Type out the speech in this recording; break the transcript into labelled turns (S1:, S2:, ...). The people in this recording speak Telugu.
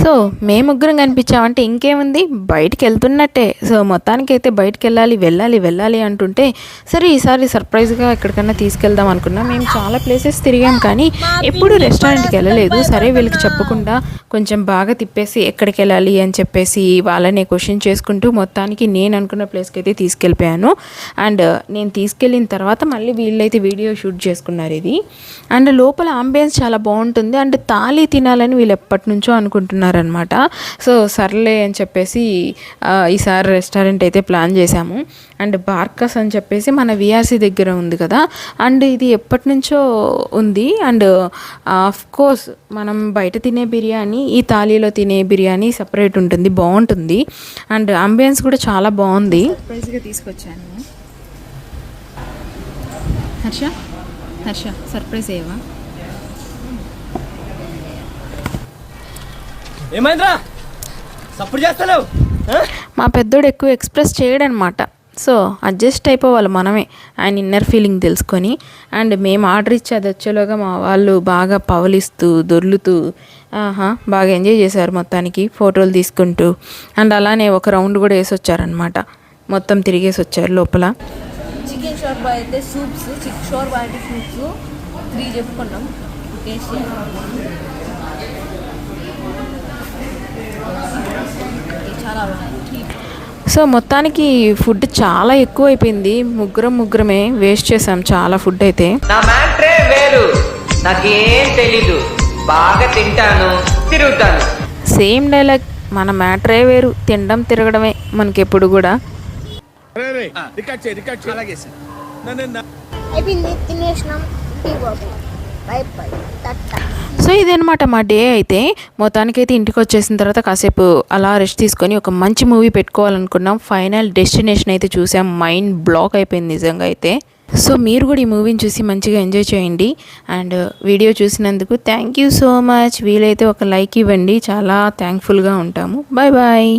S1: సో మేము ముగ్గురం కనిపించామంటే ఇంకేముంది, బయటికి వెళ్తున్నట్టే. సో మొత్తానికైతే బయటికి వెళ్ళాలి అంటుంటే సరే ఈసారి సర్ప్రైజ్గా ఎక్కడికన్నా తీసుకెళ్దాం అనుకున్నాం. మేము చాలా ప్లేసెస్ తిరిగాం కానీ ఎప్పుడు రెస్టారెంట్కి వెళ్ళలేదు. సరే వీళ్ళకి చెప్పకుండా కొంచెం బాగా తిప్పేసి ఎక్కడికి వెళ్ళాలి అని చెప్పేసి వాళ్ళని క్వశ్చన్ చేసుకుంటూ మొత్తానికి నేను అనుకున్న ప్లేస్కి అయితే తీసుకెళ్ళిపోయాను. అండ్ నేను తీసుకెళ్ళిన తర్వాత మళ్ళీ వీళ్ళైతే వీడియో షూట్ చేసుకున్నారు ఇది. అండ్ లోపల ఆంబియన్స్ చాలా బాగుంటుంది. అండ్ తాళి తినాలని వీళ్ళు ఎప్పటి నుంచో అనుకుంటున్నారనమాట. సో సర్లే అని చెప్పేసి ఈసారి రెస్టారెంట్ అయితే ప్లాన్ చేశాము. అండ్ బార్కస్ అని చెప్పేసి మన విఆర్సీ దగ్గర ఉంది కదా, అండ్ ఇది ఎప్పటి నుంచో ఉంది. అండ్ ఆఫ్ కోర్స్ మనం బయట తినే బిర్యానీ, ఈ తాళీలో తినే బిర్యానీ సపరేట్ ఉంటుంది, బాగుంటుంది. అండ్ అంబియన్స్ కూడా చాలా బాగుంది. సర్ప్రైజ్గా తీసుకొచ్చాను. హర్ష సర్ప్రైజ్ అయ్యవా?
S2: ఏమైందిరా సపోర్ట్ చేస్తలేవు?
S1: మా పెద్దోడు ఎక్కువ ఎక్స్ప్రెస్ చేయడనమాట. సో అడ్జస్ట్ అయిపోవాలి మనమే, ఆయన ఇన్నర్ ఫీలింగ్ తెలుసుకొని. అండ్ మేము ఆర్డర్ ఇచ్చి అది వచ్చేలోగా మా వాళ్ళు బాగా పవలిస్తూ దొర్లుతూ బాగా ఎంజాయ్ చేశారు మొత్తానికి, ఫోటోలు తీసుకుంటూ. అండ్ అలానే ఒక రౌండ్ కూడా వేసి వచ్చారనమాట, మొత్తం తిరిగేసి వచ్చారు లోపల.
S3: చికెన్ షోర్బా అయితే సూప్స్, షోర్బా అయితే సూప్స్ 3 చెప్పుకున్నాం. టేస్ట్ చాలా ఉన్నాయి.
S1: సో మొత్తానికి ఫుడ్ చాలా ఎక్కువ అయిపోయింది. ముగ్గురమే వేస్ట్ చేసాం చాలా ఫుడ్ అయితే.
S2: నా మ్యాట్రే వేరు, నాకేం తెలీదు, బాగా తింటాను తిరుగుతాను.
S1: సేమ్ డైలాగ్, మన మ్యాటరే వేరు, తినడం తిరగడమే మనకెప్పుడు కూడా. సో ఇదనమాట మా డే అయితే. మొత్తానికైతే ఇంటికి వచ్చేసిన తర్వాత కాసేపు అలా రెస్ట్ తీసుకొని ఒక మంచి మూవీ పెట్టుకోవాలనుకున్నాం. ఫైనల్ డెస్టినేషన్ అయితే చూసాం, మైండ్ బ్లాక్ అయిపోయింది నిజంగా అయితే. సో మీరు కూడా ఈ మూవీని చూసి మంచిగా ఎంజాయ్ చేయండి. అండ్ వీడియో చూసినందుకు థ్యాంక్ యూ సో మచ్. వీలైతే ఒక లైక్ ఇవ్వండి, చాలా థ్యాంక్ఫుల్గా ఉంటాము. Bye bye.